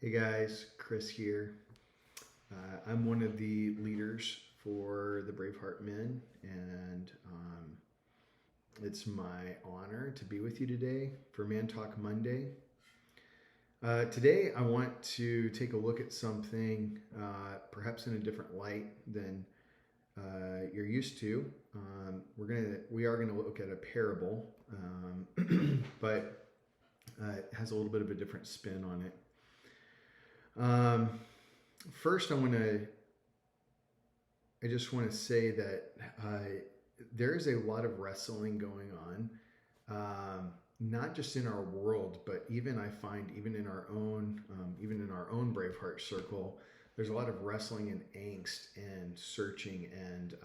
Hey guys, Chris here. I'm one of the leaders for the Braveheart Men, and it's my honor to be with you today for Man Talk Monday. Today, I want to take a look at something perhaps in a different light than you're used to. We are gonna look at a parable, but it has a little bit of a different spin on it. First, I just want to say that there is a lot of wrestling going on, not just in our world, but even I find even in our own Braveheart circle, there's a lot of wrestling and angst and searching and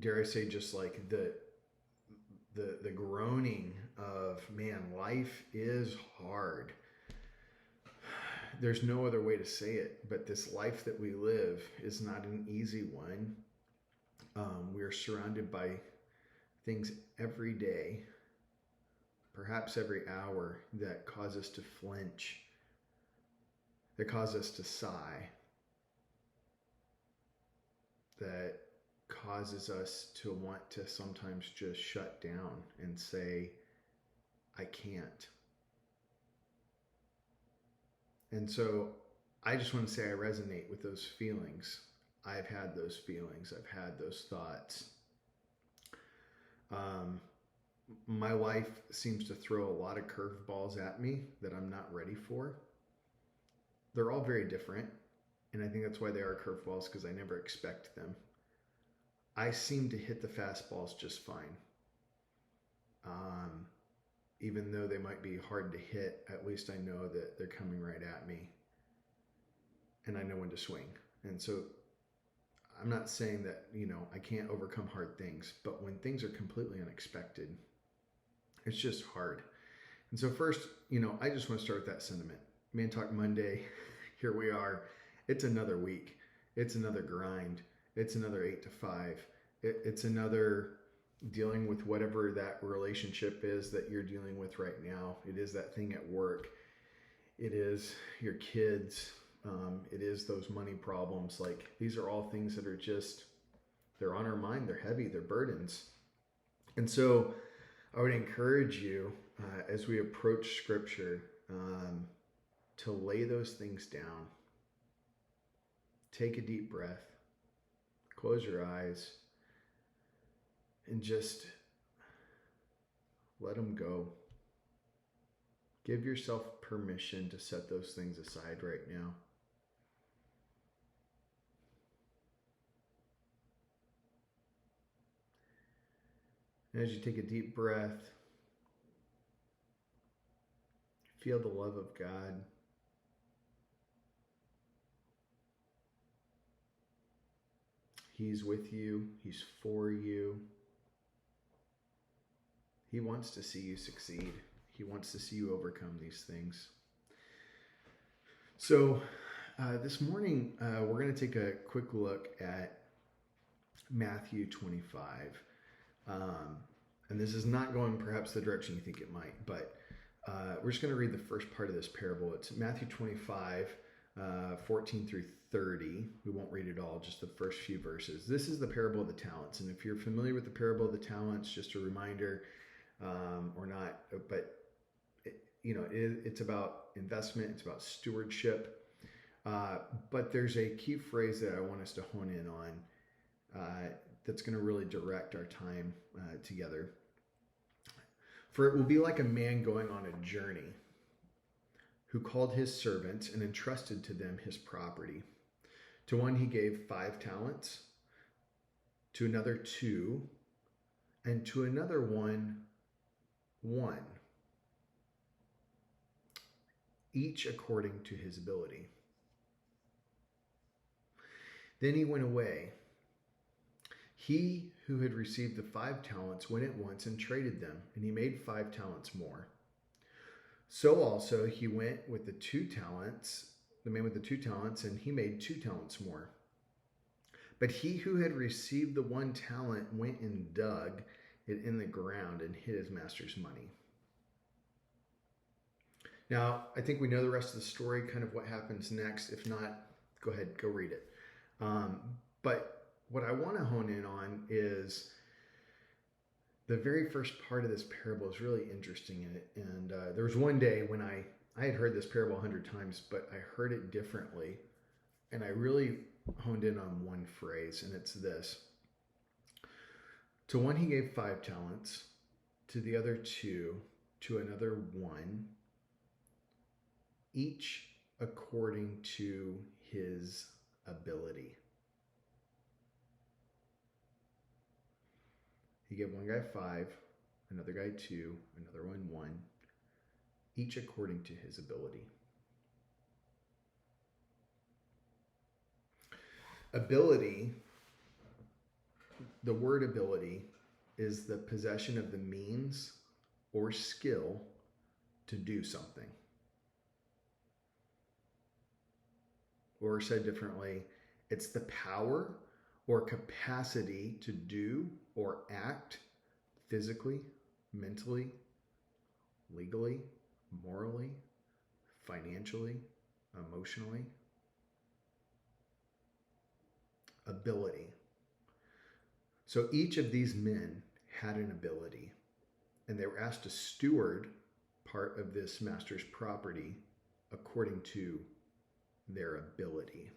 dare I say just like the groaning of man, life is hard. There's no other way to say it, but this life that we live is not an easy one. We are surrounded by things every day, perhaps every hour, that cause us to flinch, that cause us to sigh, that causes us to want to sometimes just shut down and say, I can't. And so I just want to say I resonate with those feelings. I've had those feelings. I've had those thoughts. My life seems to throw a lot of curveballs at me that I'm not ready for. They're all very different. And I think that's why they are curveballs, because I never expect them. I seem to hit the fastballs just fine. Even though they might be hard to hit, at least I know that they're coming right at me. And I know when to swing. And so I'm not saying that, I can't overcome hard things, but when things are completely unexpected, it's just hard. And so first, I just want to start with that sentiment. Man Talk Monday, here we are. It's another week. It's another grind. It's another 8 to 5. It's another dealing with whatever that relationship is that you're dealing with right now. It is that thing at work. It is your kids. It is those money problems. Like, these are all things that are just, they're on our mind. They're heavy. They're burdens. And so I would encourage you as we approach Scripture to lay those things down. Take a deep breath. Close your eyes. And just let them go. Give yourself permission to set those things aside right now. And as you take a deep breath, feel the love of God. He's with you. He's for you. He wants to see you succeed. He wants to see you overcome these things. So this morning, we're going to take a quick look at Matthew 25. And this is not going perhaps the direction you think it might, but we're just going to read the first part of this parable. It's Matthew 25, 14 through 30. We won't read it all, just the first few verses. This is the parable of the talents. And if you're familiar with the parable of the talents, just a reminder, or not, but it's about investment, it's about stewardship. But there's a key phrase that I want us to hone in on that's going to really direct our time together. For it will be like a man going on a journey who called his servants and entrusted to them his property. To one he gave 5 talents, to another 2, and to another 1, each according to his ability. Then he went away. He who had received the 5 talents went at once and traded them, and he made 5 talents more. So also he went with the 2 talents, the man with the 2 talents, and he made 2 talents more. But he who had received the 1 talent went and dug it in the ground and hid his master's money. Now, I think we know the rest of the story, kind of what happens next. If not, go ahead, go read it. But what I want to hone in on is the very first part of this parable is really interesting in it. And there was one day when I had heard this parable 100 times, but I heard it differently. And I really honed in on one phrase, and it's this. To one he gave 5 talents, to the other 2, to another 1, each according to his ability. He gave one guy 5, another guy 2, another one 1, each according to his ability. Ability, the word ability, is the possession of the means or skill to do something. Or said differently, it's the power or capacity to do or act physically, mentally, legally, morally, financially, emotionally. Ability. So each of these men had an ability, and they were asked to steward part of this master's property according to their ability.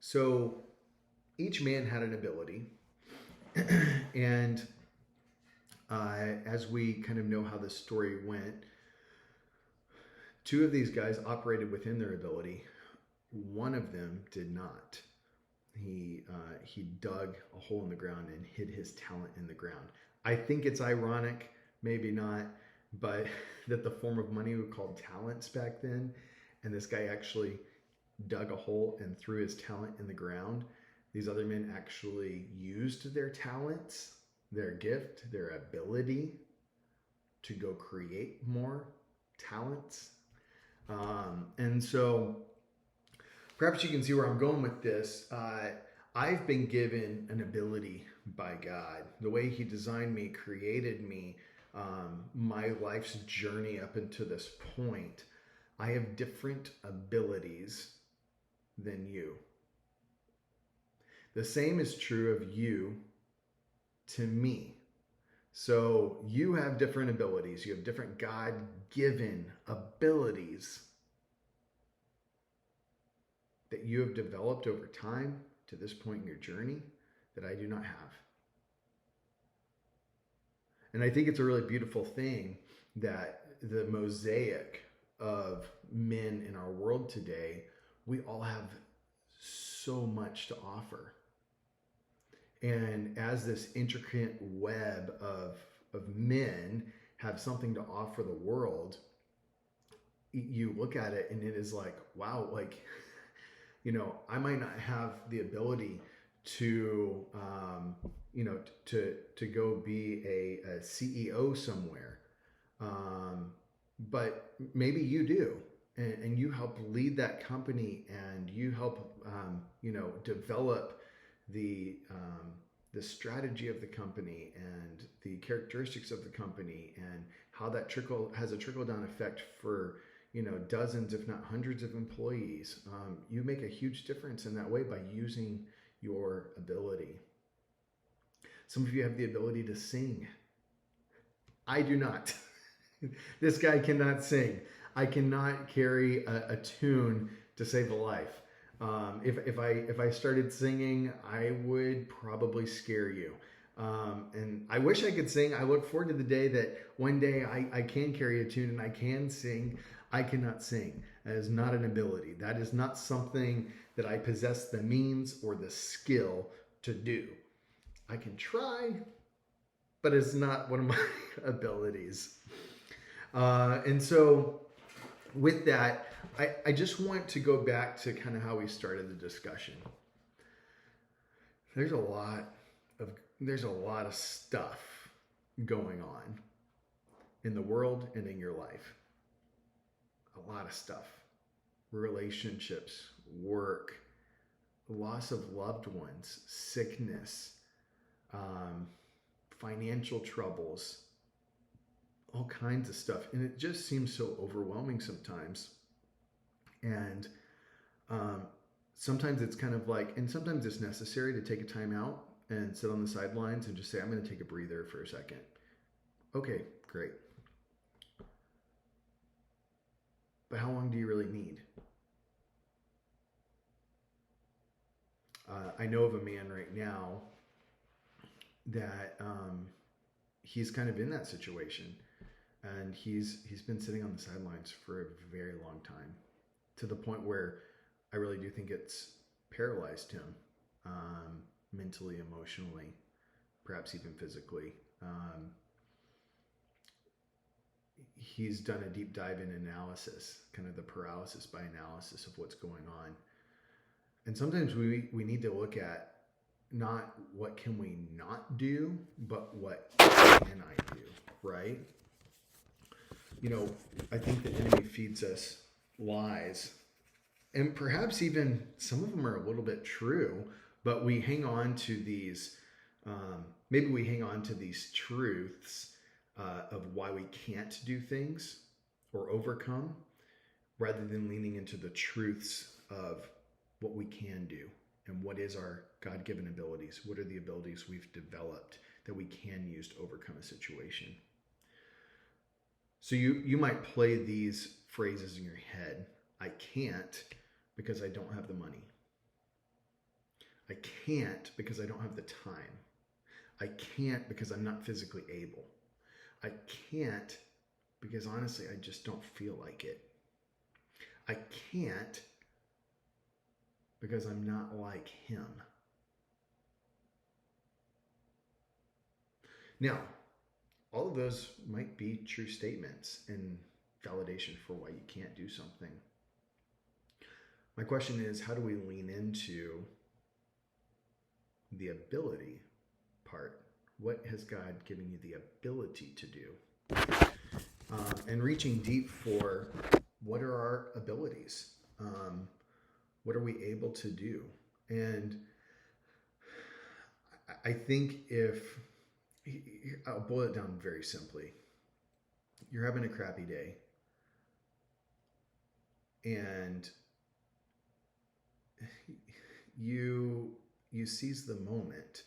So each man had an ability, and as we kind of know how this story went, 2 of these guys operated within their ability. One of them did not. He dug a hole in the ground and hid his talent in the ground. I think it's ironic, maybe not, but that the form of money was called talents back then, and this guy actually dug a hole and threw his talent in the ground. These other men actually used their talents, their gift, their ability to go create more talents. And so perhaps you can see where I'm going with this. I've been given an ability by God. The way he designed me, created me, my life's journey up until this point, I have different abilities than you. The same is true of you to me. So you have different abilities. You have different God-given abilities that you have developed over time to this point in your journey that I do not have. And I think it's a really beautiful thing that the mosaic of men in our world today, we all have so much to offer. And as this intricate web of men have something to offer the world, you look at it and it is like, wow, like, you know, I might not have the ability to, to go be a CEO somewhere. But maybe you do, and you help lead that company, and you help, develop the strategy of the company and the characteristics of the company, and how that has a trickle down effect for, dozens, if not hundreds of employees. You make a huge difference in that way by using your ability. Some of you have the ability to sing. I do not. This guy cannot sing. I cannot carry a tune to save a life. If I started singing, I would probably scare you. And I wish I could sing. I look forward to the day that one day I can carry a tune and I can sing. I cannot sing. That is not an ability. That is not something that I possess the means or the skill to do. I can try, but it's not one of my abilities. And so with that, I just want to go back to kind of how we started the discussion. There's a lot of stuff going on in the world and in your life. A lot of stuff. Relationships, work, loss of loved ones, sickness, financial troubles, all kinds of stuff. And it just seems so overwhelming sometimes. And sometimes it's kind of like, and sometimes it's necessary to take a time out and sit on the sidelines and just say, I'm going to take a breather for a second. Okay, great. But how long do you really need? I know of a man right now that he's kind of in that situation, and he's been sitting on the sidelines for a very long time, to the point where I really do think it's paralyzed him, mentally, emotionally, perhaps even physically. He's done a deep dive in analysis, kind of the paralysis by analysis of what's going on. And sometimes we need to look at not what can we not do, but what can I do, right? You know, I think the enemy feeds us lies, and perhaps even some of them are a little bit true, but we hang on to these, maybe we hang on to these truths of why we can't do things or overcome, rather than leaning into the truths of what we can do and what is our God-given abilities. What are the abilities we've developed that we can use to overcome a situation? So you might play these phrases in your head. I can't because I don't have the money. I can't because I don't have the time. I can't because I'm not physically able. I can't because honestly, I just don't feel like it. I can't because I'm not like him. Now, all of those might be true statements and validation for why you can't do something. My question is, how do we lean into the ability part? What has God given you the ability to do? And reaching deep for what are our abilities? What are we able to do? And I think I'll boil it down very simply. You're having a crappy day, and you seize the moment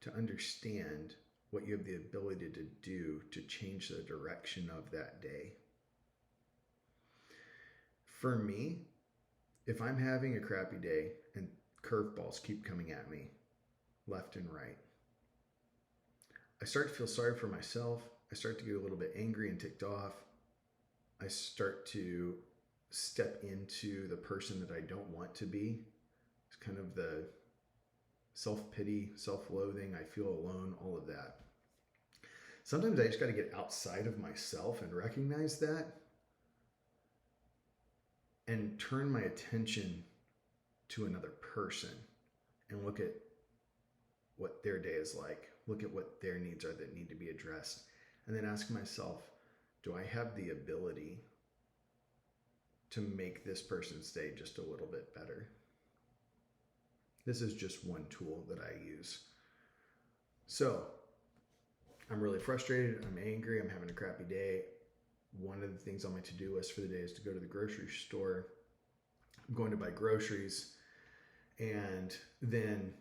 to understand what you have the ability to do to change the direction of that day. For me, if I'm having a crappy day and curveballs keep coming at me left and right, I start to feel sorry for myself. I start to get a little bit angry and ticked off. I start to step into the person that I don't want to be. It's kind of the self-pity, self-loathing, I feel alone, all of that. Sometimes I just got to get outside of myself and recognize that and turn my attention to another person and look at what their day is like, look at what their needs are that need to be addressed, and then ask myself, do I have the ability to make this person's day just a little bit better? This is just one tool that I use. So I'm really frustrated, I'm angry, I'm having a crappy day. One of the things on my to-do list for the day is to go to the grocery store. I'm going to buy groceries, and then,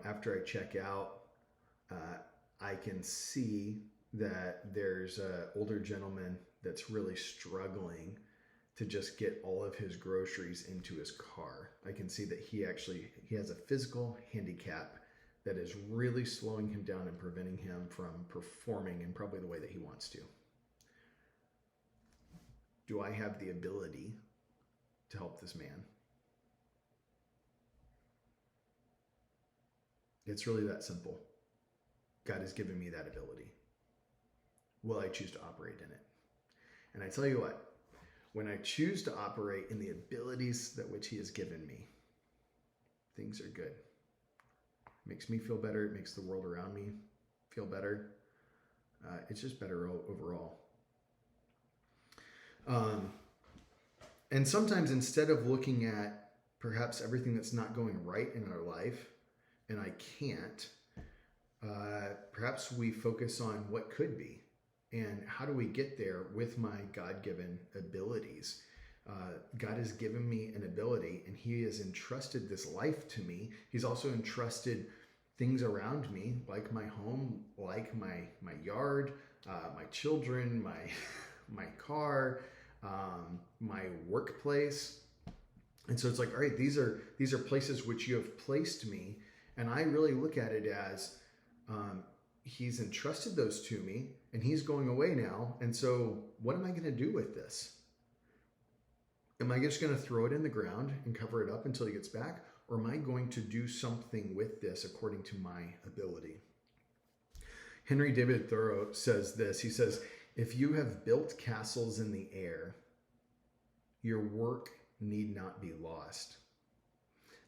after I check out, I can see that there's an older gentleman that's really struggling to just get all of his groceries into his car. I can see that he has a physical handicap that is really slowing him down and preventing him from performing in probably the way that he wants to. Do I have the ability to help this man? It's really that simple. God has given me that ability. Will I choose to operate in it? And I tell you what, when I choose to operate in the abilities that which he has given me, things are good. It makes me feel better. It makes the world around me feel better. It's just better overall. And sometimes instead of looking at perhaps everything that's not going right in our life, and I can't, perhaps we focus on what could be. And how do we get there with my God-given abilities? God has given me an ability, and he has entrusted this life to me. He's also entrusted things around me, like my home, like my yard, my children, my car, my workplace. And so it's like, all right, these are places which you have placed me, and I really look at it as he's entrusted those to me, and he's going away now. And so what am I going to do with this? Am I just going to throw it in the ground and cover it up until he gets back? Or am I going to do something with this according to my ability? Henry David Thoreau says this. He says, if you have built castles in the air, your work need not be lost.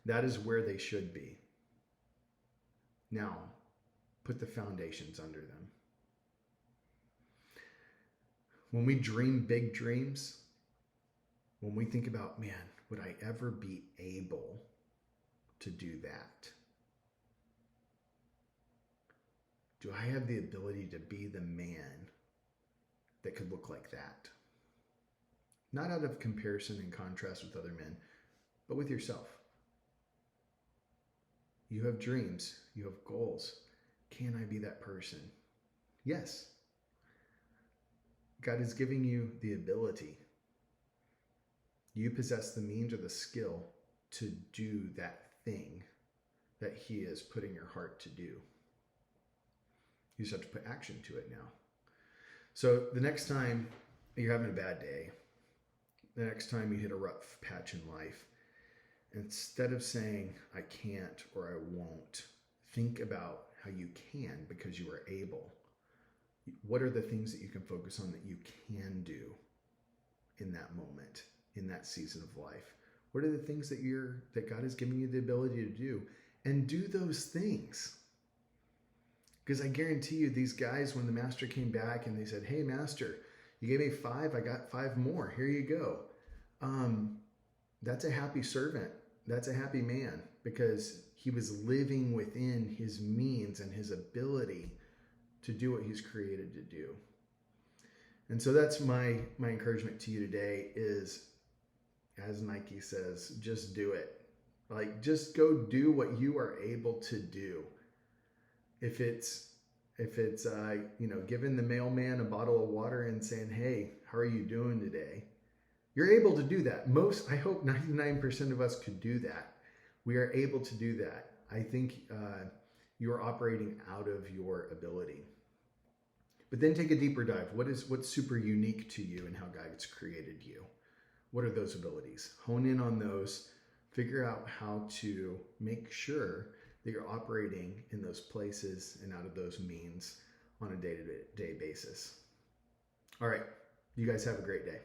That is where they should be. Now, put the foundations under them. When we dream big dreams, when we think about, man, would I ever be able to do that? Do I have the ability to be the man that could look like that? Not out of comparison and contrast with other men, but with yourself. You have dreams, you have goals. Can I be that person? Yes. God is giving you the ability. You possess the means or the skill to do that thing that he has put in your heart to do. You just have to put action to it now. So the next time you're having a bad day, the next time you hit a rough patch in life, instead of saying, I can't or I won't, think about how you can because you are able. What are the things that you can focus on that you can do in that moment, in that season of life? What are the things that God has given you the ability to do? And do those things. Because I guarantee you, these guys, when the master came back and they said, hey, master, you gave me 5, I got 5 more. Here you go. That's a happy servant. That's a happy man, because he was living within his means and his ability to do what he's created to do. And so that's my encouragement to you today is, as Nike says, just do it. Like, just go do what you are able to do. If it's giving the mailman a bottle of water and saying, hey, how are you doing today? You're able to do that. I hope 99% of us could do that. We are able to do that. I think you are operating out of your ability. But then take a deeper dive. What's super unique to you and how God's created you? What are those abilities? Hone in on those. Figure out how to make sure that you're operating in those places and out of those means on a day-to-day basis. All right. You guys have a great day.